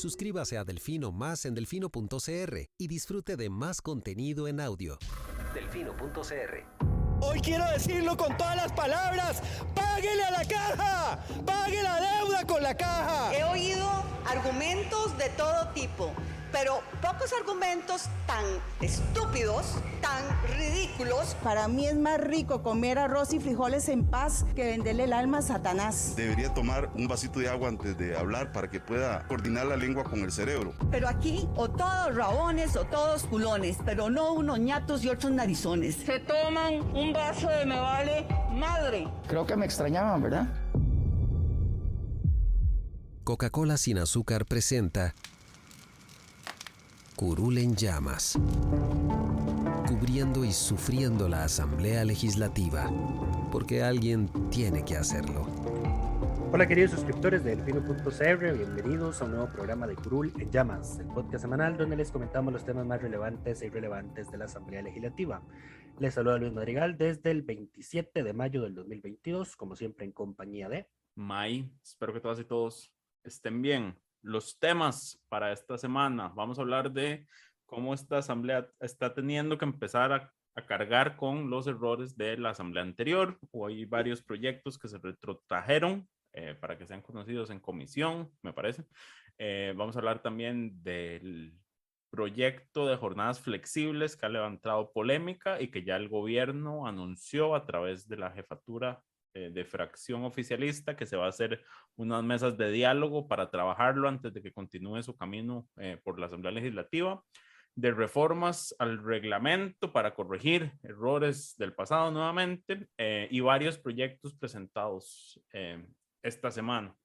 Suscríbase a Delfino Más en delfino.cr y disfrute de más contenido en audio. Delfino.cr. Hoy quiero decirlo con todas las palabras. ¡Páguele a la caja! ¡Pague la deuda con la caja! He oído argumentos de todo tipo, pero pocos argumentos tan estúpidos, tan ridículos. Para mí es más rico comer arroz y frijoles en paz que venderle el alma a Satanás. Debería tomar un vasito de agua antes de hablar para que pueda coordinar la lengua con el cerebro. Pero aquí, o todos rabones o todos culones, pero no unos ñatos y otros narizones. Se toman un vaso de me vale madre. Creo que me extrañaban, ¿verdad? Coca-Cola sin azúcar presenta Curul en llamas, cubriendo y sufriendo la Asamblea Legislativa, porque alguien tiene que hacerlo. Hola queridos suscriptores de Delfino.cr, bienvenidos a un nuevo programa de Curul en Llamas, el podcast semanal donde les comentamos los temas más relevantes e irrelevantes de la Asamblea Legislativa. Les saluda Luis Madrigal desde el 27 de mayo del 2022, como siempre en compañía de May. Espero que todas y todos estén bien. Los temas para esta semana, vamos a hablar de cómo esta asamblea está teniendo que empezar a cargar con los errores de la asamblea anterior. Hay varios proyectos que se retrotrajeron para que sean conocidos en comisión, me parece. Vamos a hablar también del proyecto de jornadas flexibles que ha levantado polémica y que ya el gobierno anunció a través de la jefatura de fracción oficialista que se va a hacer unas mesas de diálogo para trabajarlo antes de que continúe su camino por la Asamblea Legislativa, de reformas al reglamento para corregir errores del pasado nuevamente y varios proyectos presentados esta semana.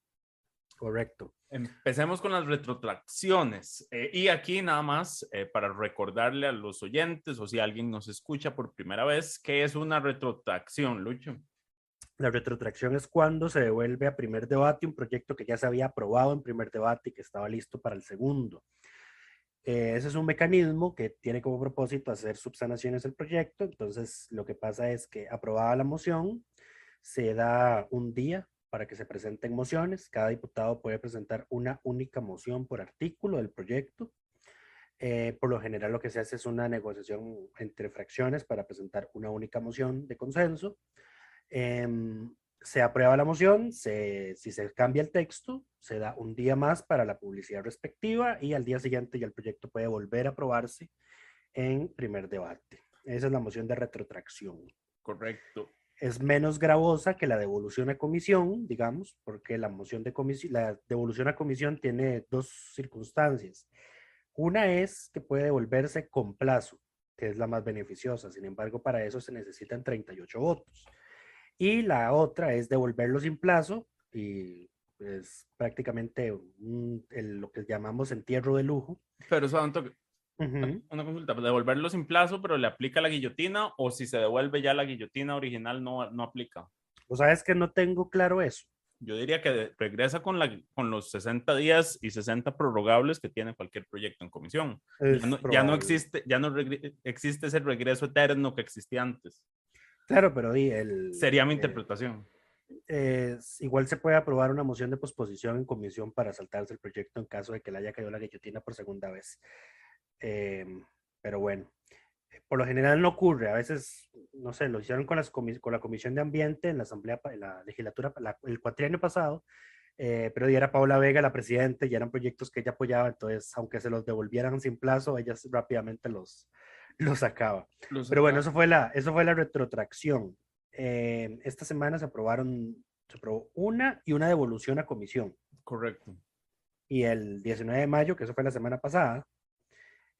Correcto. Empecemos con las retrotracciones y aquí nada más para recordarle a los oyentes o si alguien nos escucha por primera vez, ¿qué es una retrotracción, Lucho? La retrotracción es cuando se devuelve a primer debate un proyecto que ya se había aprobado en primer debate y que estaba listo para el segundo. Ese es un mecanismo que tiene como propósito hacer subsanaciones del proyecto. Entonces, lo que pasa es que aprobada la moción, se da un día para que se presenten mociones. Cada diputado puede presentar una única moción por artículo del proyecto. Por lo general, lo que se hace es una negociación entre fracciones para presentar una única moción de consenso. Se aprueba la moción, si se cambia el texto, se da un día más para la publicidad respectiva y al día siguiente ya el proyecto puede volver a aprobarse en primer debate. Esa es la moción de retrotracción. Correcto. Es menos gravosa que la devolución a comisión, digamos, porque la devolución a comisión tiene dos circunstancias. Una es que puede devolverse con plazo, que es la más beneficiosa. Sin embargo, para eso se necesitan 38 votos. Y la otra es devolverlo sin plazo y es prácticamente lo que llamamos entierro de lujo. Pero eso, una consulta, devolverlo sin plazo, pero ¿le aplica la guillotina o si se devuelve ya la guillotina original no aplica? O sabes que no tengo claro eso. Yo diría que regresa con los 60 días y 60 prorrogables que tiene cualquier proyecto en comisión. Ya no existe ese regreso eterno que existía antes. Claro, pero sería mi interpretación. Igual se puede aprobar una moción de posposición en comisión para saltarse el proyecto en caso de que le haya caído la guillotina por segunda vez. Pero bueno, por lo general no ocurre. A veces, no sé, lo hicieron con la Comisión de Ambiente en la Asamblea, en la legislatura, el cuatrienio pasado, pero ya era Paula Vega la presidenta y eran proyectos que ella apoyaba, entonces aunque se los devolvieran sin plazo, ella rápidamente los sacaba. Pero bueno, eso fue la retrotracción. Esta semana se aprobó una y una devolución a comisión. Correcto. Y el 19 de mayo, que eso fue la semana pasada,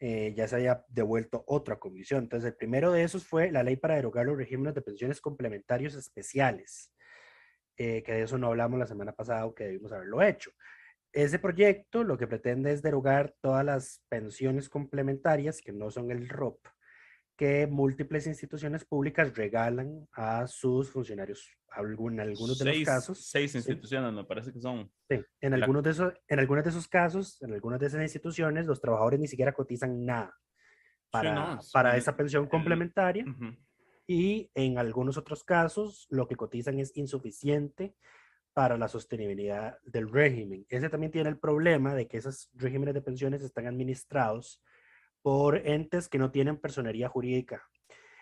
ya se había devuelto otra comisión. Entonces, el primero de esos fue la ley para derogar los regímenes de pensiones complementarios especiales, que de eso no hablamos la semana pasada, aunque debimos haberlo hecho. Ese proyecto lo que pretende es derogar todas las pensiones complementarias que no son el ROP, que múltiples instituciones públicas regalan a sus funcionarios. Algunos de los casos. 6 instituciones, ¿sí? Me parece que son. Sí, en algunos de esos casos, en algunas de esas instituciones, los trabajadores ni siquiera cotizan nada para esa pensión complementaria. Y en algunos otros casos, lo que cotizan es insuficiente para la sostenibilidad del régimen. Ese también tiene el problema de que esos regímenes de pensiones están administrados por entes que no tienen personería jurídica.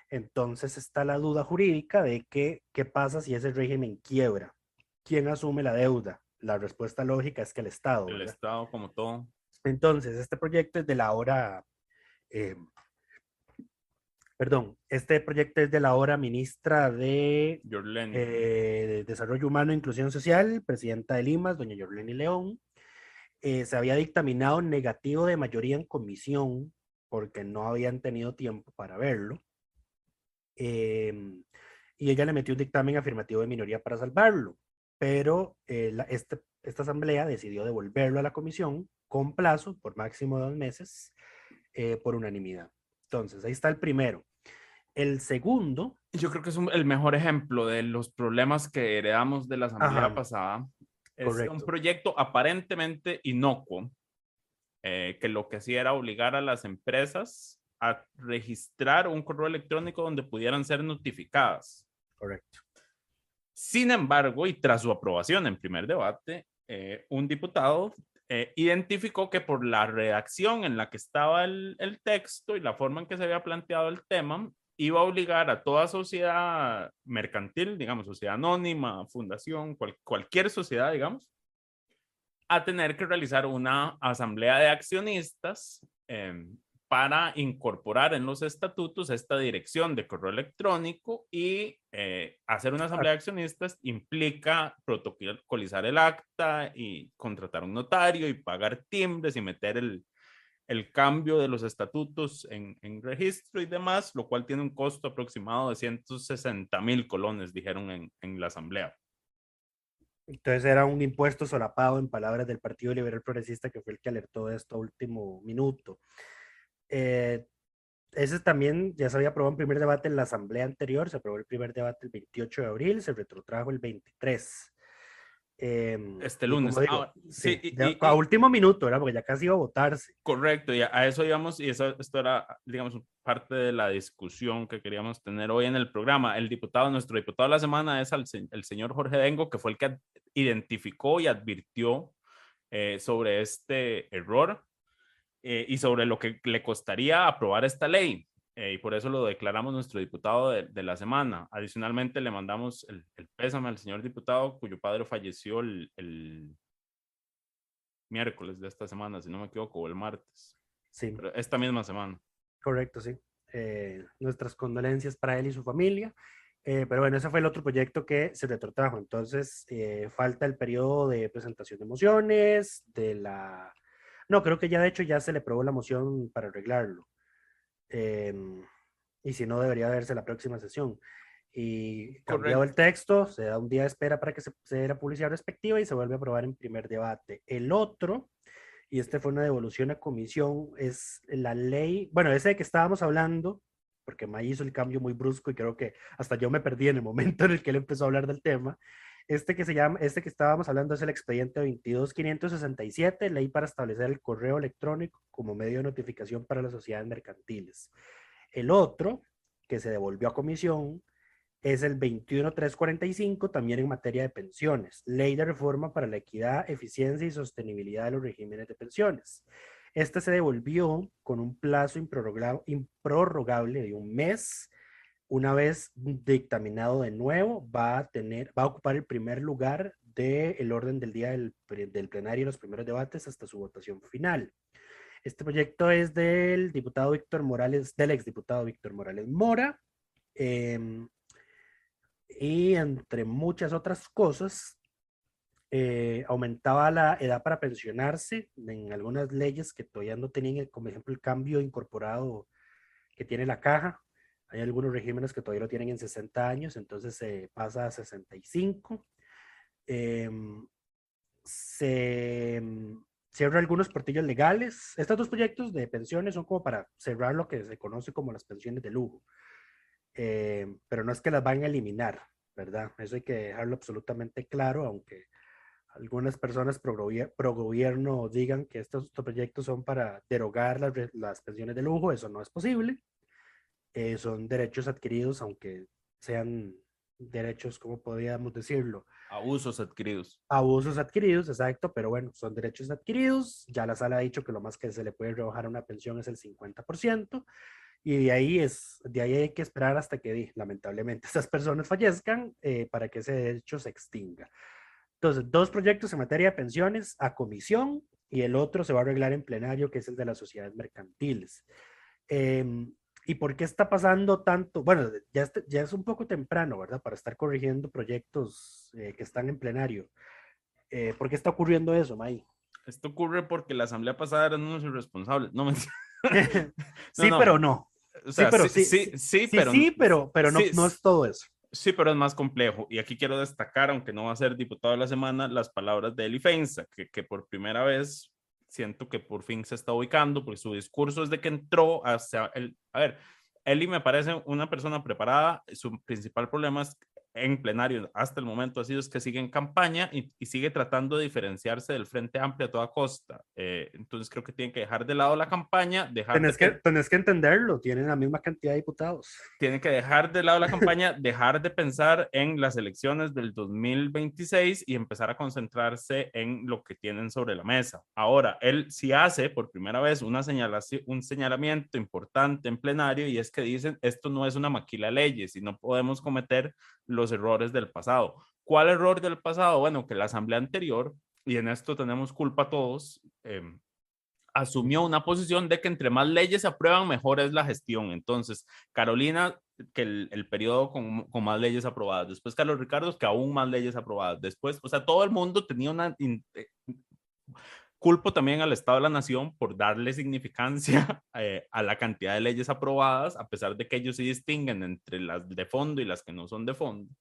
Entonces está la duda jurídica de que, qué pasa si ese régimen quiebra. ¿Quién asume la deuda? La respuesta lógica es que el Estado, El ¿verdad? Estado como todo. Entonces, este proyecto es de la ahora, este proyecto es de la ahora ministra de Yorleni. Desarrollo Humano e Inclusión Social, presidenta de Limas, doña Yorleni León. Se había dictaminado negativo de mayoría en comisión porque no habían tenido tiempo para verlo. Y ella le metió un dictamen afirmativo de minoría para salvarlo, pero esta asamblea decidió devolverlo a la comisión con plazo por máximo 2 meses por unanimidad. Entonces, ahí está el primero. El segundo... Yo creo que es el mejor ejemplo de los problemas que heredamos de la asamblea pasada. Es correcto. un proyecto aparentemente inocuo, que lo que hacía era obligar a las empresas a registrar un correo electrónico donde pudieran ser notificadas. Correcto. Sin embargo, y tras su aprobación en primer debate, un diputado identificó que por la redacción en la que estaba el texto y la forma en que se había planteado el tema, iba a obligar a toda sociedad mercantil, digamos, sociedad anónima, fundación, cualquier sociedad, digamos, a tener que realizar una asamblea de accionistas para incorporar en los estatutos esta dirección de correo electrónico y hacer una asamblea de accionistas implica protocolizar el acta y contratar un notario y pagar timbres y meter el cambio de los estatutos en registro y demás, lo cual tiene un costo aproximado de 160,000 colones, dijeron en la asamblea. Entonces era un impuesto solapado, en palabras del Partido Liberal Progresista, que fue el que alertó de esto a último minuto. Ese también ya se había aprobado en primer debate en la asamblea anterior, se aprobó el primer debate el 28 de abril, se retrotrajo el 23. Este lunes. Digo, a último minuto, ¿verdad? Porque ya casi iba a votarse. Correcto, y a eso íbamos, y esto era, digamos, parte de la discusión que queríamos tener hoy en el programa. Nuestro diputado de la semana es el señor Jorge Dengo, que fue el que identificó y advirtió sobre este error y sobre lo que le costaría aprobar esta ley. Y por eso lo declaramos nuestro diputado de la semana. Adicionalmente, le mandamos el pésame al señor diputado cuyo padre falleció el miércoles de esta semana, si no me equivoco, o el martes. Sí. Pero esta misma semana. Correcto, sí. Nuestras condolencias para él y su familia. Pero bueno, ese fue el otro proyecto que se retrotrajo. Entonces, falta el periodo de presentación de mociones, No, creo que ya de hecho ya se le aprobó la moción para arreglarlo. Y si no, debería verse la próxima sesión. Y cambiado el texto, se da un día de espera para que se dé la publicidad respectiva y se vuelve a aprobar en primer debate. El otro, y este fue una devolución a comisión, es la ley, bueno, ese de que estábamos hablando, porque May hizo el cambio muy brusco y creo que hasta yo me perdí en el momento en el que él empezó a hablar del tema. Este que estábamos hablando es el expediente 22.567, ley para establecer el correo electrónico como medio de notificación para las sociedades mercantiles. El otro, que se devolvió a comisión, es el 21.345, también en materia de pensiones, ley de reforma para la equidad, eficiencia y sostenibilidad de los regímenes de pensiones. Este se devolvió con un plazo improrrogable de 1 mes. Una vez dictaminado de nuevo, va a ocupar el primer lugar del orden del día del plenario y los primeros debates hasta su votación final. Este proyecto es del exdiputado Víctor Morales Mora, y entre muchas otras cosas, aumentaba la edad para pensionarse en algunas leyes que todavía no tenían, como ejemplo el cambio incorporado que tiene la caja. Hay algunos regímenes que todavía lo tienen en 60 años, entonces se pasa a 65. Se cierra algunos portillos legales. Estos dos proyectos de pensiones son como para cerrar lo que se conoce como las pensiones de lujo. Pero no es que las van a eliminar, ¿verdad? Eso hay que dejarlo absolutamente claro, aunque algunas personas pro gobierno digan que estos proyectos son para derogar las pensiones de lujo. Eso no es posible. Son derechos adquiridos, aunque sean derechos, ¿cómo podríamos decirlo? Abusos adquiridos. Abusos adquiridos, exacto, pero bueno, son derechos adquiridos. Ya la sala ha dicho que lo más que se le puede rebajar a una pensión es el 50%, y de ahí hay que esperar hasta que, lamentablemente, estas personas fallezcan para que ese derecho se extinga. Entonces, dos proyectos en materia de pensiones a comisión, y el otro se va a arreglar en plenario, que es el de las sociedades mercantiles. ¿Y por qué está pasando tanto? Bueno, ya es un poco temprano, ¿verdad? Para estar corrigiendo proyectos que están en plenario. ¿Por qué está ocurriendo eso, May? Esto ocurre porque la asamblea pasada eran unos irresponsables. No, Sí, no. pero no. O sea, pero no es todo eso. Sí, pero es más complejo. Y aquí quiero destacar, aunque no va a ser diputado de la semana, las palabras de Eli Feinza, que por primera vez siento que por fin se está ubicando, porque su discurso es de que entró hacia el... A ver, Eli me parece una persona preparada. Su principal problema es en plenario hasta el momento ha sido es que sigue en campaña y sigue tratando de diferenciarse del Frente Amplio a toda costa. Entonces creo que tienen que dejar de lado la campaña, tenés que entenderlo, tienen la misma cantidad de diputados. Tienen que dejar de lado la campaña, dejar de pensar en las elecciones del 2026 y empezar a concentrarse en lo que tienen sobre la mesa. Ahora, él sí hace por primera vez un señalamiento importante en plenario, y es que dicen, esto no es una maquila de leyes y no podemos cometer los errores del pasado. ¿Cuál error del pasado? Bueno, que la asamblea anterior, y en esto tenemos culpa todos, asumió una posición de que entre más leyes se aprueban, mejor es la gestión. Entonces, Carolina, que el periodo con más leyes aprobadas. Después, Carlos Ricardo, que aún más leyes aprobadas. Después, o sea, todo el mundo tenía una... Culpo también al Estado de la Nación por darle significancia a la cantidad de leyes aprobadas, a pesar de que ellos sí distinguen entre las de fondo y las que no son de fondo.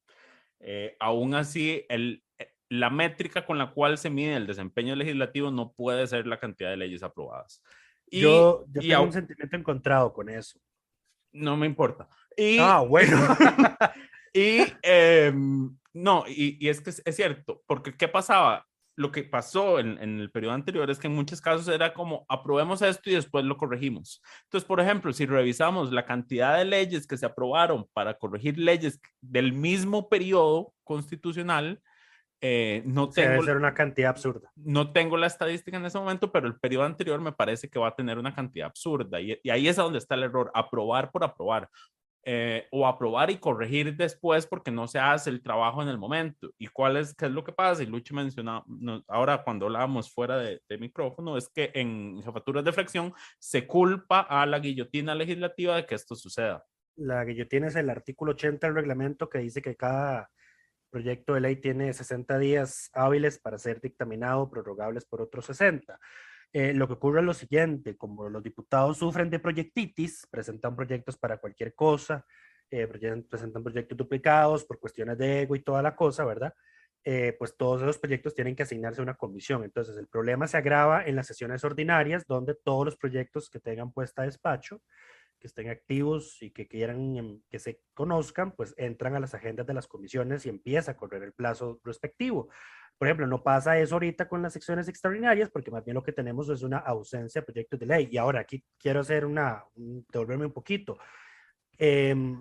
Aún así, la métrica con la cual se mide el desempeño legislativo no puede ser la cantidad de leyes aprobadas. Yo tengo un sentimiento encontrado con eso. No me importa. Bueno. No, y es que es cierto, porque ¿qué pasaba? Lo que pasó en el periodo anterior es que en muchos casos era como aprobemos esto y después lo corregimos. Entonces, por ejemplo, si revisamos la cantidad de leyes que se aprobaron para corregir leyes del mismo periodo constitucional, debe ser una cantidad absurda. No tengo la estadística en ese momento, pero el periodo anterior me parece que va a tener una cantidad absurda, y ahí es donde está el error, aprobar por aprobar. O aprobar y corregir después porque no se hace el trabajo en el momento. ¿Y qué es lo que pasa? Y Lucho mencionaba ahora cuando hablábamos fuera de micrófono, es que en jefaturas de fracción se culpa a la guillotina legislativa de que esto suceda. La guillotina es el artículo 80 del reglamento, que dice que cada proyecto de ley tiene 60 días hábiles para ser dictaminado, prorrogables por otros 60. Lo que ocurre es lo siguiente: como los diputados sufren de proyectitis, presentan proyectos para cualquier cosa, presentan proyectos duplicados por cuestiones de ego y toda la cosa, ¿verdad? Pues todos esos proyectos tienen que asignarse a una comisión. Entonces el problema se agrava en las sesiones ordinarias, donde todos los proyectos que tengan puesta a despacho, que estén activos y que quieran que se conozcan, pues entran a las agendas de las comisiones y empieza a correr el plazo respectivo. Por ejemplo, no pasa eso ahorita con las secciones extraordinarias, porque más bien lo que tenemos es una ausencia de proyectos de ley. Y ahora aquí quiero hacer devolverme un poquito. Que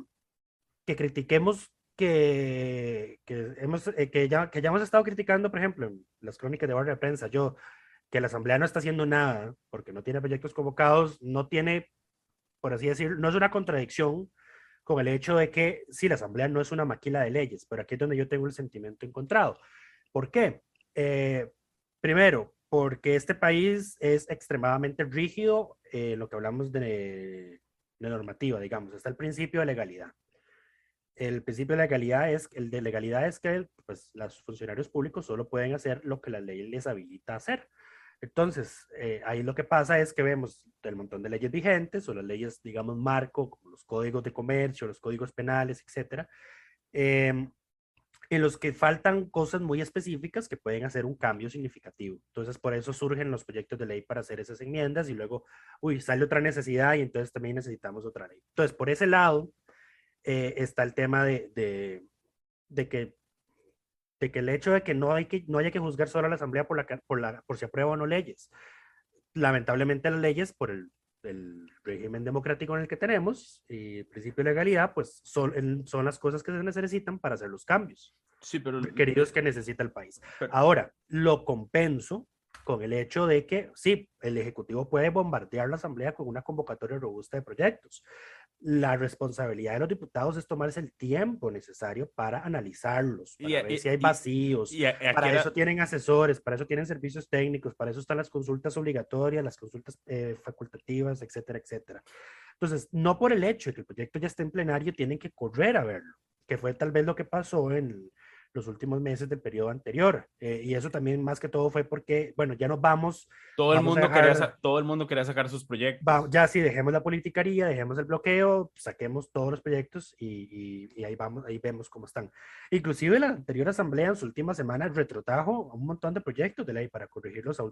critiquemos que ya hemos estado criticando, por ejemplo, en las crónicas de Barra de Prensa, que la Asamblea no está haciendo nada porque no tiene proyectos convocados, no tiene, por así decirlo, no es una contradicción con el hecho de que sí, la Asamblea no es una maquila de leyes, pero aquí es donde yo tengo el sentimiento encontrado. ¿Por qué? Primero, porque este país es extremadamente rígido, lo que hablamos de normativa, digamos. Está el principio de legalidad. El principio de legalidad es que pues, los funcionarios públicos solo pueden hacer lo que la ley les habilita a hacer. Entonces, ahí lo que pasa es que vemos el montón de leyes vigentes, o las leyes, digamos, marco, como los códigos de comercio, los códigos penales, etcétera, en los que faltan cosas muy específicas que pueden hacer un cambio significativo. Entonces, por eso surgen los proyectos de ley para hacer esas enmiendas, y luego, sale otra necesidad y entonces también necesitamos otra ley. Entonces, por ese lado, está el tema de que el hecho de que no haya que juzgar solo a la Asamblea por si aprueba o no leyes. Lamentablemente las leyes, por el el régimen democrático en el que tenemos y el principio de legalidad, pues son las cosas que se necesitan para hacer los cambios Sí, pero, requeridos que necesita el país. pero- Ahora, lo compenso con el hecho de que sí, el Ejecutivo puede bombardear la Asamblea con una convocatoria robusta de proyectos. La responsabilidad de los diputados es tomarse el tiempo necesario para analizarlos, para ver si hay vacíos. Para eso tienen asesores, para eso tienen servicios técnicos, para eso están las consultas obligatorias, las consultas facultativas, etcétera, etcétera. Entonces, no por el hecho de que el proyecto ya esté en plenario, tienen que correr a verlo, que fue tal vez lo que pasó en los últimos meses del periodo anterior. Y eso también más que todo fue porque, bueno, ya nos vamos. todo el Vamos a mundo dejar- todo el mundo quería sacar sus proyectos. Ya sí, dejemos la politicaría, dejemos el bloqueo, saquemos todos los proyectos y ahí vamos, ahí vemos cómo están. Inclusive la anterior asamblea en su última semana retrotrajo un montón de proyectos de ley para corregirlos a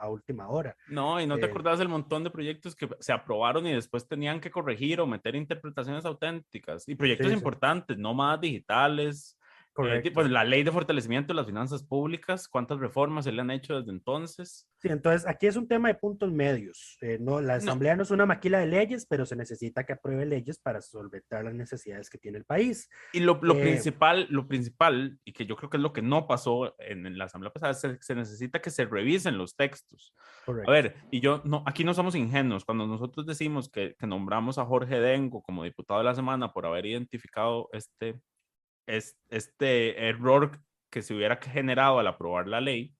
última hora. No, y no te acordás del montón de proyectos que se aprobaron y después tenían que corregir o meter interpretaciones auténticas. Y proyectos Sí, sí. importantes, nómadas digitales. Correcto. Pues la ley de fortalecimiento de las finanzas públicas, ¿cuántas reformas se le han hecho desde entonces? Sí, entonces aquí es un tema de puntos medios. No, la asamblea no es una maquila de leyes, pero se necesita que apruebe leyes para solventar las necesidades que tiene el país. Y lo principal, y que yo creo que es lo que no pasó en la asamblea pasada, se necesita que se revisen los textos. Correcto. A ver, y aquí no somos ingenuos. Cuando nosotros decimos que nombramos a Jorge Dengo como diputado de la semana por haber identificado este error que se hubiera generado al aprobar la ley,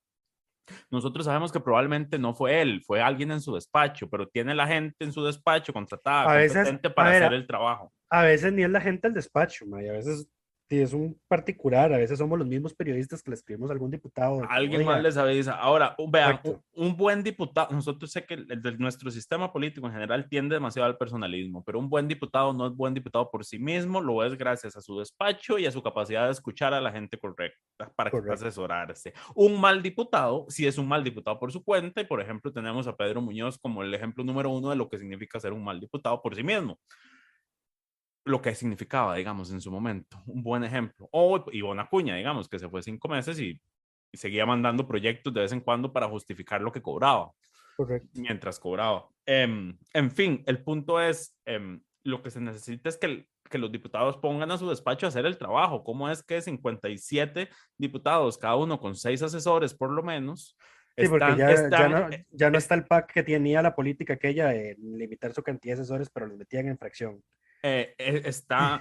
nosotros sabemos que probablemente no fue él, fue alguien en su despacho, pero tiene la gente en su despacho contratada, competente para hacer el trabajo. A veces ni es la gente del despacho, a veces sí, es un particular, a veces somos los mismos periodistas que le escribimos a algún diputado. Alguien más les avisa. Ahora, vean, un buen diputado, nosotros sé que nuestro sistema político en general tiende demasiado al personalismo, pero un buen diputado no es buen diputado por sí mismo, lo es gracias a su despacho y a su capacidad de escuchar a la gente correcta para asesorarse. Un mal diputado, sí es un mal diputado por su cuenta, y por ejemplo tenemos a Pedro Muñoz como el ejemplo número 1 de lo que significa ser un mal diputado por sí mismo. Lo que significaba, digamos, en su momento, un buen ejemplo. O Ivonne Acuña, digamos, que se fue 5 meses y seguía mandando proyectos de vez en cuando para justificar lo que cobraba. Correcto. Mientras cobraba. En fin, el punto es, lo que se necesita es que los diputados pongan a su despacho a hacer el trabajo. ¿Cómo es que 57 diputados, cada uno con 6 asesores por lo menos? Sí, porque ya no está el PAC que tenía la política aquella de limitar su cantidad de asesores, pero los metían en fracción.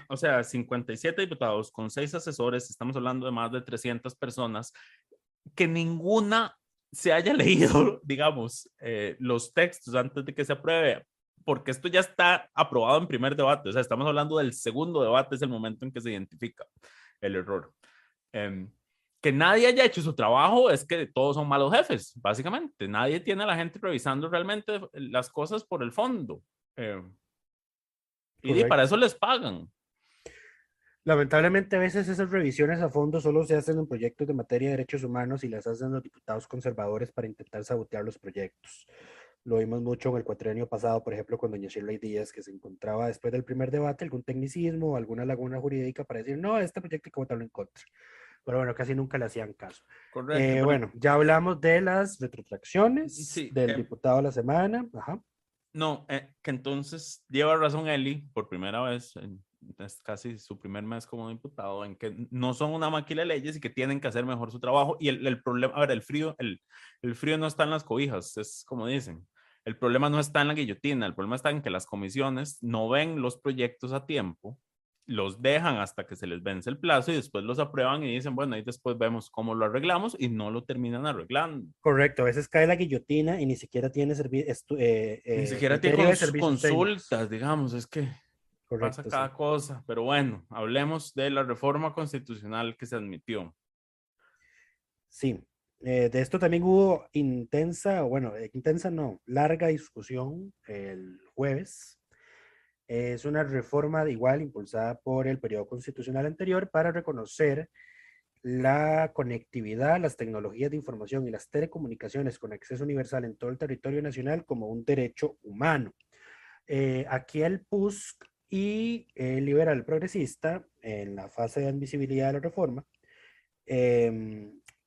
O sea, 57 diputados con 6 asesores, estamos hablando de más de 300 personas, que ninguna se haya leído, digamos, los textos antes de que se apruebe, porque esto ya está aprobado en primer debate, o sea, estamos hablando del segundo debate, es el momento en que se identifica el error. Que nadie haya hecho su trabajo es que todos son malos jefes, básicamente. Nadie tiene a la gente revisando realmente las cosas por el fondo. Y para eso les pagan. Lamentablemente a veces esas revisiones a fondo solo se hacen en proyectos de materia de derechos humanos y las hacen los diputados conservadores para intentar sabotear los proyectos. Lo vimos mucho en el cuatrienio pasado, por ejemplo, con doña Shirley Díaz, que se encontraba después del primer debate algún tecnicismo o alguna laguna jurídica para decir, no, este proyecto hay que votarlo en contra. Pero bueno, casi nunca le hacían caso. Correcto. Bueno, ya hablamos de las retrotracciones del diputado de la semana. Ajá. No, que entonces lleva razón Eli, por primera vez, es casi su primer mes como diputado, en que no son una maquila de leyes y que tienen que hacer mejor su trabajo. Y el problema, a ver, el frío no está en las cobijas, es como dicen. El problema no está en la guillotina, el problema está en que las comisiones no ven los proyectos a tiempo, los dejan hasta que se les vence el plazo y después los aprueban y dicen, bueno, ahí después vemos cómo lo arreglamos y no lo terminan arreglando. Correcto, a veces cae la guillotina y ni siquiera tiene ni siquiera tiene consultas, digamos, es que correcto, pasa cada cosa. Pero bueno, hablemos de la reforma constitucional que se admitió. Sí, de esto también hubo larga discusión el jueves. Es una reforma igual impulsada por el periodo constitucional anterior para reconocer la conectividad, las tecnologías de información y las telecomunicaciones con acceso universal en todo el territorio nacional como un derecho humano. Aquí el PUSC y el liberal progresista, en la fase de admisibilidad de la reforma,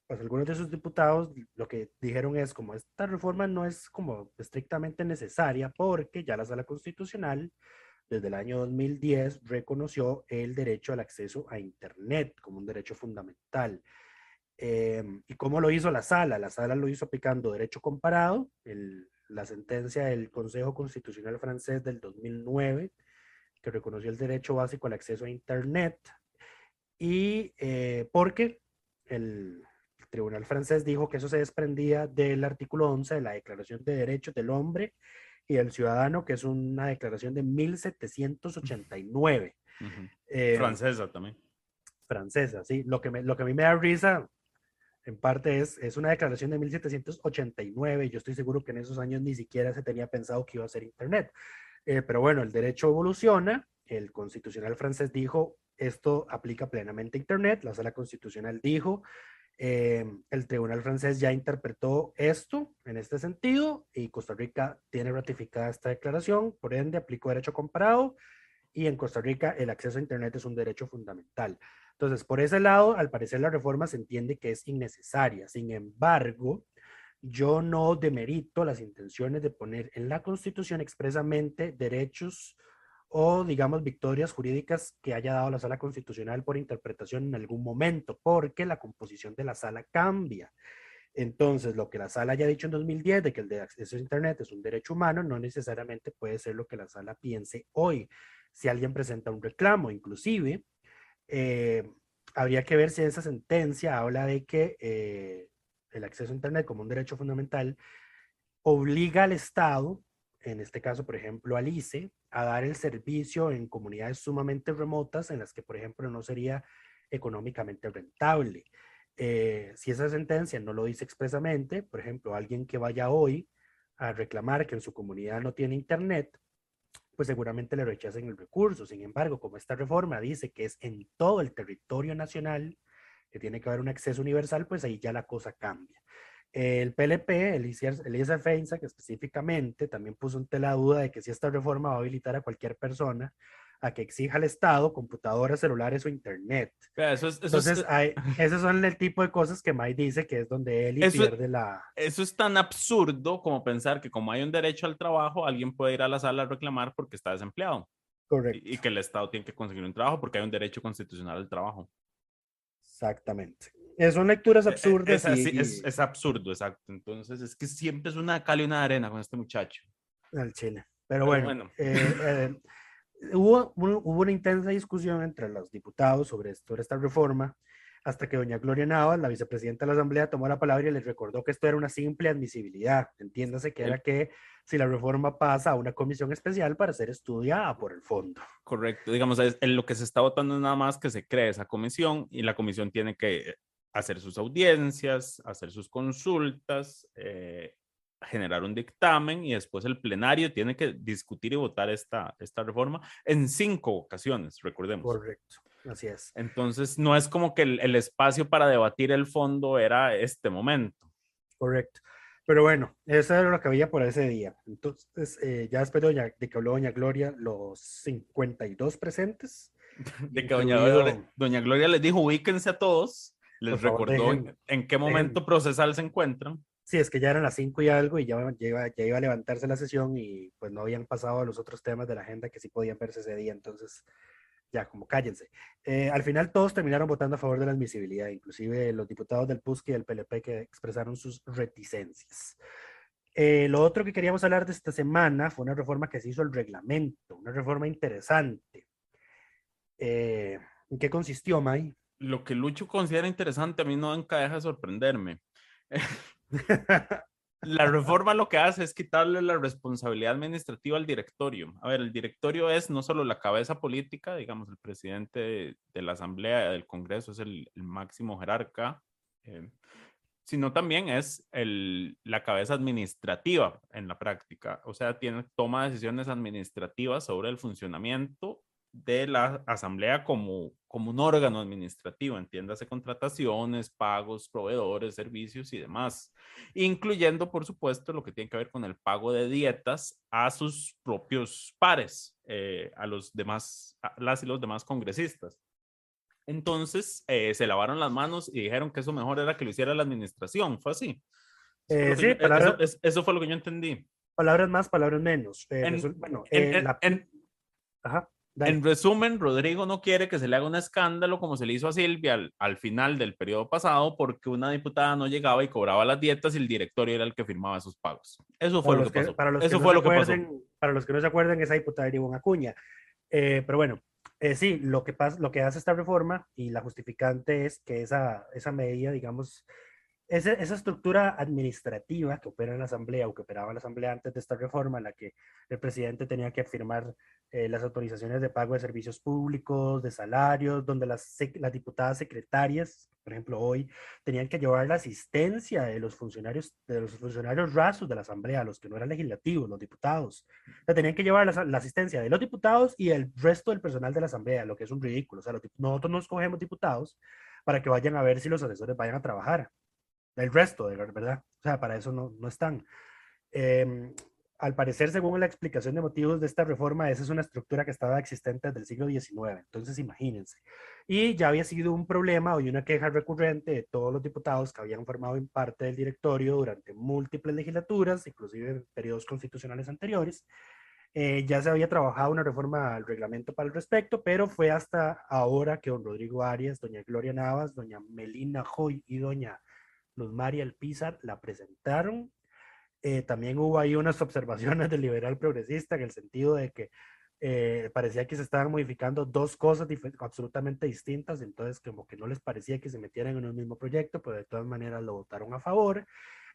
pues algunos de sus diputados lo que dijeron es como esta reforma no es como estrictamente necesaria porque ya la Sala Constitucional desde el año 2010 reconoció el derecho al acceso a Internet como un derecho fundamental. ¿Y cómo lo hizo la Sala? La Sala lo hizo aplicando derecho comparado, la sentencia del Consejo Constitucional francés del 2009, que reconoció el derecho básico al acceso a Internet, y porque el Tribunal francés dijo que eso se desprendía del artículo 11 de la Declaración de Derechos del Hombre y del Ciudadano, que es una declaración de 1789. Francesa también. Francesa, sí. Lo que a mí me da risa, en parte, es una declaración de 1789. Y yo estoy seguro que en esos años ni siquiera se tenía pensado que iba a ser Internet. Pero bueno, el derecho evoluciona. El Constitucional francés dijo, esto aplica plenamente a Internet. La Sala Constitucional dijo, el Tribunal francés ya interpretó esto en este sentido y Costa Rica tiene ratificada esta declaración, por ende aplicó derecho comparado y en Costa Rica el acceso a Internet es un derecho fundamental. Entonces, por ese lado, al parecer la reforma se entiende que es innecesaria. Sin embargo, yo no demerito las intenciones de poner en la Constitución expresamente derechos o, digamos, victorias jurídicas que haya dado la Sala Constitucional por interpretación en algún momento, porque la composición de la Sala cambia. Entonces, lo que la Sala haya dicho en 2010 de que el de acceso a Internet es un derecho humano, no necesariamente puede ser lo que la Sala piense hoy. Si alguien presenta un reclamo, inclusive, habría que ver si esa sentencia habla de que el acceso a Internet como un derecho fundamental obliga al Estado, en este caso, por ejemplo, al ICE, a dar el servicio en comunidades sumamente remotas en las que, por ejemplo, no sería económicamente rentable. Si esa sentencia no lo dice expresamente, por ejemplo, alguien que vaya hoy a reclamar que en su comunidad no tiene Internet, pues seguramente le rechacen el recurso. Sin embargo, como esta reforma dice que es en todo el territorio nacional, que tiene que haber un acceso universal, pues ahí ya la cosa cambia. El PLP, Eliezer Feinza, que específicamente también puso en tela duda de que si esta reforma va a habilitar a cualquier persona a que exija al Estado computadoras, celulares o Internet. Entonces, esos son el tipo de cosas que May dice que es donde él pierde la... Eso es tan absurdo como pensar que como hay un derecho al trabajo, alguien puede ir a la sala a reclamar porque está desempleado. Correcto. Y que el Estado tiene que conseguir un trabajo porque hay un derecho constitucional al trabajo. Exactamente. Son lecturas absurdas. Es absurdo, exacto. Entonces, es que siempre es una cal y una arena con este muchacho. Al Chile. Pero bueno. Hubo una intensa discusión entre los diputados sobre esta reforma, hasta que doña Gloria Navas, la vicepresidenta de la Asamblea, tomó la palabra y les recordó que esto era una simple admisibilidad. Entiéndase que era que si la reforma pasa a una comisión especial para ser estudiada por el fondo. Correcto. Digamos, lo que se está votando es nada más que se cree esa comisión y la comisión tiene que hacer sus audiencias, hacer sus consultas, generar un dictamen y después el plenario tiene que discutir y votar esta reforma en 5 ocasiones, recordemos. Correcto, así es. Entonces, no es como que el espacio para debatir el fondo era este momento. Correcto. Pero bueno, eso era lo que había por ese día. Entonces, ya después de que habló doña Gloria, los 52 presentes. De que doña Gloria les dijo, ubíquense a todos, les recordó en qué momento procesal se encuentran. Sí, es que ya eran las 5 y algo y ya iba a levantarse la sesión y pues no habían pasado los otros temas de la agenda que sí podían verse ese día, entonces ya como cállense. Al final todos terminaron votando a favor de la admisibilidad, inclusive los diputados del PUSC y del PLP que expresaron sus reticencias. Lo otro que queríamos hablar de esta semana fue una reforma que se hizo al reglamento, una reforma interesante. ¿En qué consistió, May? Lo que Lucho considera interesante a mí no deja de sorprenderme. La reforma lo que hace es quitarle la responsabilidad administrativa al directorio. A ver, el directorio es no solo la cabeza política, digamos, el presidente de la Asamblea del Congreso es el máximo jerarca, sino también es la cabeza administrativa en la práctica. O sea, toma decisiones administrativas sobre el funcionamiento de la Asamblea como un órgano administrativo, entiéndase contrataciones, pagos, proveedores, servicios y demás, incluyendo, por supuesto, lo que tiene que ver con el pago de dietas a sus propios pares, a las y los demás congresistas. Entonces se lavaron las manos y dijeron que eso mejor era que lo hiciera la administración. ¿Fue así? Sí, palabras, Eso fue lo que yo entendí. palabras más, palabras menos. Ajá, dale. En resumen, Rodrigo no quiere que se le haga un escándalo como se le hizo a Silvia al final del periodo pasado porque una diputada no llegaba y cobraba las dietas y el directorio era el que firmaba esos pagos. Eso fue lo que pasó. Eso fue lo que pasó. Para los que no se acuerdan, esa diputada era Ivonne Acuña. Pero bueno, sí, lo que hace esta reforma y la justificante es que esa medida, digamos, esa estructura administrativa que opera en la Asamblea o que operaba en la Asamblea antes de esta reforma, en la que el presidente tenía que firmar las autorizaciones de pago de servicios públicos, de salarios, donde las diputadas secretarias, por ejemplo, hoy tenían que llevar la asistencia de los funcionarios rasos de la Asamblea, los que no eran legislativos, los diputados. O sea, tenían que llevar la asistencia de los diputados y el resto del personal de la Asamblea, lo que es un ridículo. O sea, nosotros no escogemos diputados para que vayan a ver si los asesores vayan a trabajar. El resto, de verdad. O sea, para eso no están. Al parecer, según la explicación de motivos de esta reforma, esa es una estructura que estaba existente desde el siglo XIX. Entonces, imagínense. Y ya había sido un problema y una queja recurrente de todos los diputados que habían formado parte del directorio durante múltiples legislaturas, inclusive en periodos constitucionales anteriores. Ya se había trabajado una reforma al reglamento para el respecto, pero fue hasta ahora que don Rodrigo Arias, doña Gloria Navas, doña Melina Joy y doña Luz María Alpizar la presentaron. También hubo ahí unas observaciones del liberal progresista en el sentido de que parecía que se estaban modificando dos cosas absolutamente distintas, entonces como que no les parecía que se metieran en un mismo proyecto, pero de todas maneras lo votaron a favor.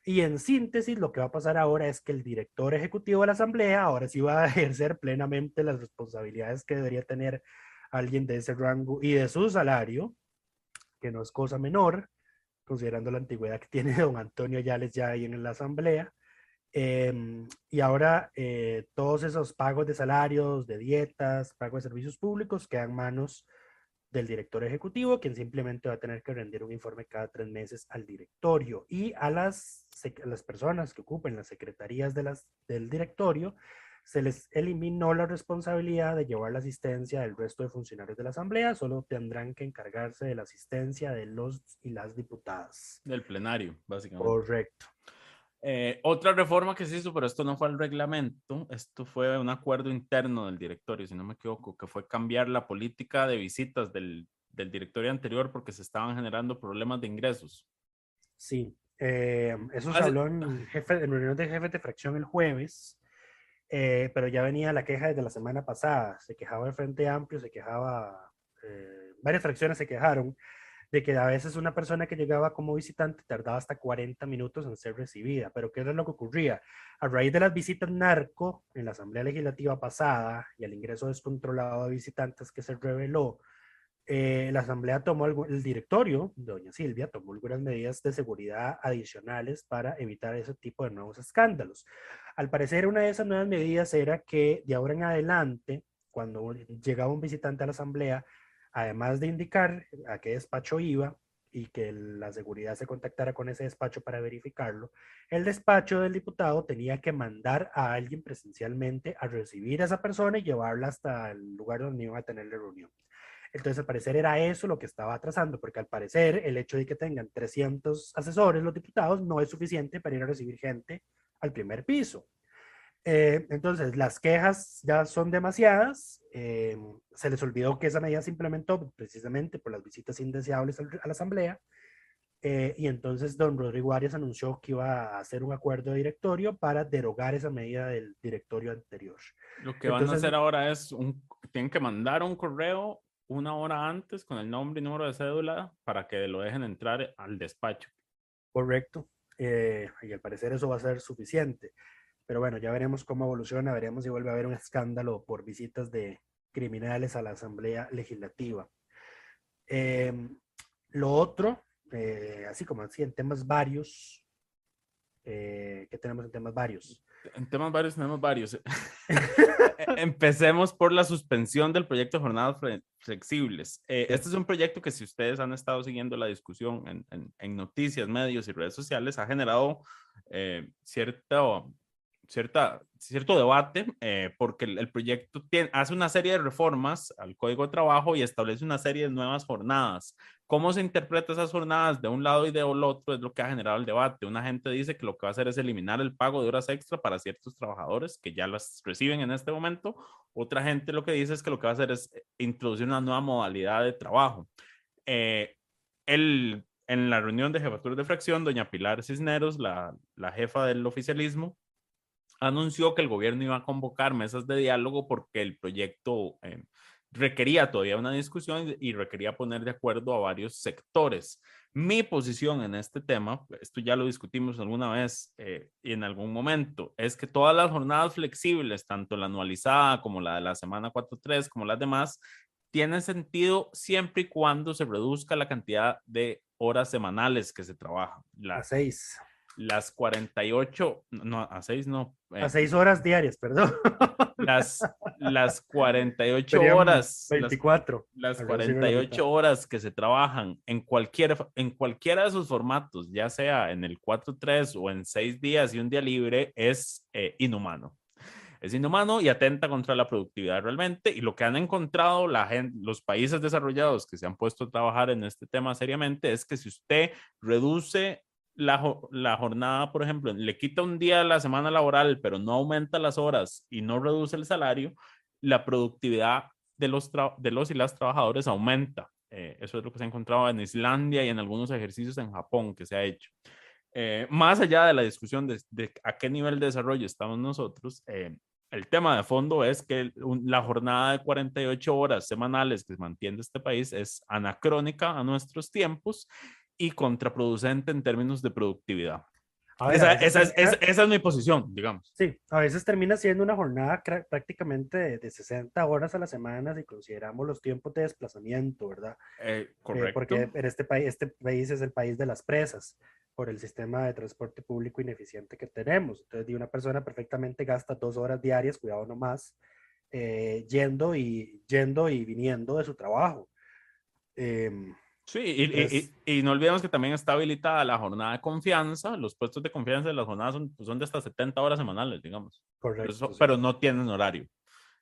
Y en síntesis, lo que va a pasar ahora es que el director ejecutivo de la Asamblea ahora sí va a ejercer plenamente las responsabilidades que debería tener alguien de ese rango y de su salario, que no es cosa menor, considerando la antigüedad que tiene don Antonio Yales ya ahí en la Asamblea. Y ahora todos esos pagos de salarios, de dietas, pagos de servicios públicos quedan en manos del director ejecutivo, quien simplemente va a tener que rendir un informe cada 3 meses al directorio y a las personas que ocupen las secretarías del directorio se les eliminó la responsabilidad de llevar la asistencia del resto de funcionarios de la Asamblea, solo tendrán que encargarse de la asistencia de los y las diputadas. Del plenario, básicamente. Correcto. Otra reforma que se hizo, pero esto no fue el reglamento, esto fue un acuerdo interno del directorio, si no me equivoco, que fue cambiar la política de visitas del directorio anterior porque se estaban generando problemas de ingresos. Sí, eso se habló en reunión de jefes de fracción el jueves. Pero ya venía la queja desde la semana pasada. Se quejaba el Frente Amplio, varias fracciones se quejaron de que a veces una persona que llegaba como visitante tardaba hasta 40 minutos en ser recibida. Pero ¿qué era lo que ocurría? A raíz de las visitas narco en la Asamblea Legislativa pasada y el ingreso descontrolado de visitantes que se reveló, la Asamblea el directorio, doña Silvia, tomó algunas medidas de seguridad adicionales para evitar ese tipo de nuevos escándalos. Al parecer, una de esas nuevas medidas era que de ahora en adelante, cuando llegaba un visitante a la Asamblea, además de indicar a qué despacho iba y que la seguridad se contactara con ese despacho para verificarlo, el despacho del diputado tenía que mandar a alguien presencialmente a recibir a esa persona y llevarla hasta el lugar donde iban a tener la reunión. Entonces, al parecer era eso lo que estaba atrasando, porque al parecer el hecho de que tengan 300 asesores los diputados no es suficiente para ir a recibir gente al primer piso. Entonces, las quejas ya son demasiadas. Se les olvidó que esa medida se implementó precisamente por las visitas indeseables a la Asamblea. Y entonces don Rodrigo Arias anunció que iba a hacer un acuerdo de directorio para derogar esa medida del directorio anterior. Lo que van a hacer ahora es, tienen que mandar un correo 1 hora antes con el nombre y número de cédula para que lo dejen entrar al despacho. Correcto. Y al parecer eso va a ser suficiente. Pero bueno, ya veremos cómo evoluciona, veremos si vuelve a haber un escándalo por visitas de criminales a la Asamblea Legislativa. Lo otro, así como así en temas varios, ¿qué tenemos en temas varios? En temas varios tenemos varios. Empecemos por la suspensión del proyecto de jornadas flexibles. Este es un proyecto que, si ustedes han estado siguiendo la discusión en noticias, medios y redes sociales, ha generado cierto cierto debate, porque el proyecto hace una serie de reformas al Código de Trabajo y establece una serie de nuevas jornadas. ¿Cómo se interpreta esas jornadas de un lado y del otro? Es lo que ha generado el debate. Una gente dice que lo que va a hacer es eliminar el pago de horas extra para ciertos trabajadores que ya las reciben en este momento. Otra gente lo que dice es que lo que va a hacer es introducir una nueva modalidad de trabajo. En la reunión de jefatura de fracción, doña Pilar Cisneros, la jefa del oficialismo, anunció que el gobierno iba a convocar mesas de diálogo porque el proyecto requería todavía una discusión y requería poner de acuerdo a varios sectores. Mi posición en este tema, esto ya lo discutimos alguna vez y en algún momento, es que todas las jornadas flexibles, tanto la anualizada como la de la semana 4-3, como las demás, tienen sentido siempre y cuando se reduzca la cantidad de horas semanales que se trabajan. A 6. Las 48, no, a 6 no. A 6 horas diarias, perdón. Las 48 Serían horas. 24. Las 48 horas que se trabajan en cualquiera de esos formatos, ya sea en el 4-3 o en 6 días y un día libre, es inhumano. Es inhumano y atenta contra la productividad realmente. Y lo que han encontrado los países desarrollados que se han puesto a trabajar en este tema seriamente es que si usted reduce la jornada, por ejemplo, le quita un día a la semana laboral, pero no aumenta las horas y no reduce el salario, la productividad de los y las trabajadores aumenta. Eso es lo que se ha encontrado en Islandia y en algunos ejercicios en Japón que se ha hecho. Más allá de la discusión de a qué nivel de desarrollo estamos nosotros, el tema de fondo es que la jornada de 48 horas semanales que mantiene este país es anacrónica a nuestros tiempos y contraproducente en términos de productividad. Esa es mi posición, digamos. Sí, a veces termina siendo una jornada prácticamente de 60 horas a la semana si consideramos los tiempos de desplazamiento, ¿verdad? Correcto. Porque en este país es el país de las presas por el sistema de transporte público ineficiente que tenemos. Entonces, una persona perfectamente gasta 2 horas diarias, cuidado nomás, yendo y viniendo de su trabajo. Sí, y no olvidemos que también está habilitada la jornada de confianza. Los puestos de confianza de las jornadas son de hasta 70 horas semanales, digamos. Correcto. Pero no tienen horario.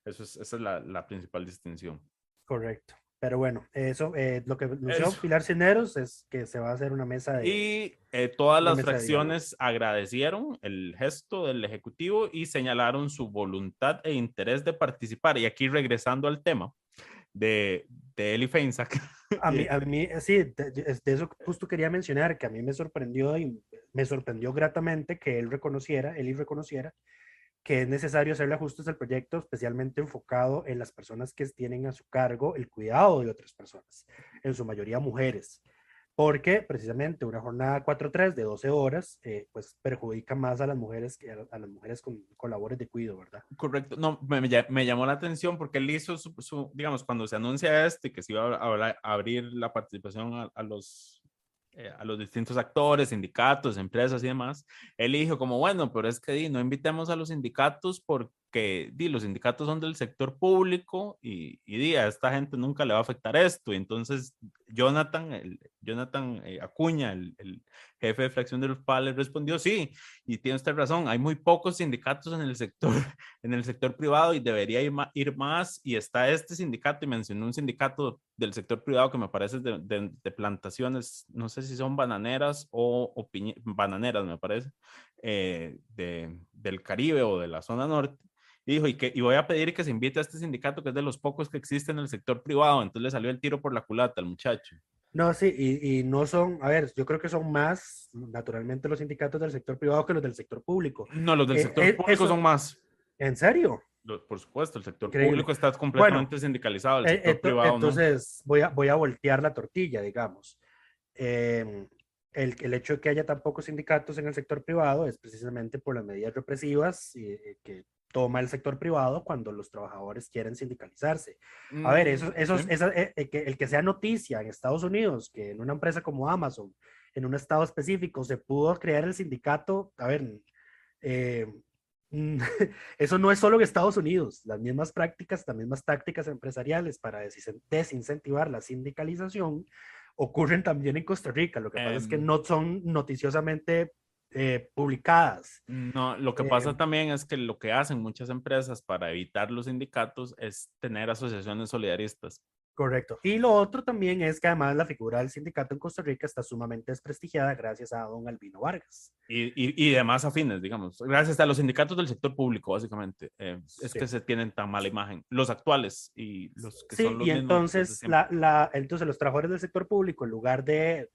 Esa es la principal distinción. Correcto. Pero bueno, eso, lo que anunció Pilar Cisneros es que se va a hacer una mesa de... Y todas las fracciones agradecieron el gesto del Ejecutivo y señalaron su voluntad e interés de participar. Y aquí regresando al tema de Eli Feinsack. A mí sí, de eso justo quería mencionar, que a mí me sorprendió gratamente que Eli reconociera que es necesario hacerle ajustes al proyecto, especialmente enfocado en las personas que tienen a su cargo el cuidado de otras personas, en su mayoría mujeres, porque precisamente una jornada 4-3 de 12 horas, pues perjudica más a las mujeres que a las mujeres con labores de cuidado, ¿verdad? Correcto. No, me llamó la atención porque él hizo digamos, cuando se anuncia que se iba a abrir la participación a los distintos actores, sindicatos, empresas y demás, él dijo como, bueno, pero es que no invitemos a los sindicatos porque los sindicatos son del sector público y a esta gente nunca le va a afectar esto. Y entonces Jonathan Acuña, el jefe de fracción de los PAL, respondió, sí, y tiene usted razón, hay muy pocos sindicatos en el sector privado y debería ir más, y está este sindicato, y mencionó un sindicato del sector privado que me parece de plantaciones, no sé si son bananeras o bananeras, me parece, del Caribe o de la zona norte. Y dijo, y voy a pedir que se invite a este sindicato que es de los pocos que existen en el sector privado. Entonces le salió el tiro por la culata al muchacho. No, sí, y no son, a ver, yo creo que son más, naturalmente, los sindicatos del sector privado que los del sector público. No, los del sector público son más. ¿En serio? Por supuesto, el sector Increíble. Público está completamente sindicalizado, el sector privado entonces, no. Voy a voltear la tortilla, digamos. El hecho de que haya tan pocos sindicatos en el sector privado es precisamente por las medidas represivas que toma el sector privado cuando los trabajadores quieren sindicalizarse. A ver, el que sea noticia en Estados Unidos, que en una empresa como Amazon, en un estado específico, se pudo crear el sindicato, a ver, eso no es solo en Estados Unidos. Las mismas prácticas, las mismas tácticas empresariales para desincentivar la sindicalización ocurren también en Costa Rica. Lo que pasa es que no son noticiosamente publicadas. No, lo que pasa también es que lo que hacen muchas empresas para evitar los sindicatos es tener asociaciones solidaristas. Correcto. Y lo otro también es que además la figura del sindicato en Costa Rica está sumamente desprestigiada gracias a don Albino Vargas. Y demás afines, digamos. Gracias a los sindicatos del sector público, básicamente. Es que se tienen tan mala imagen. Los actuales y los que son los y mismos. entonces, entonces los trabajadores del sector público, en lugar de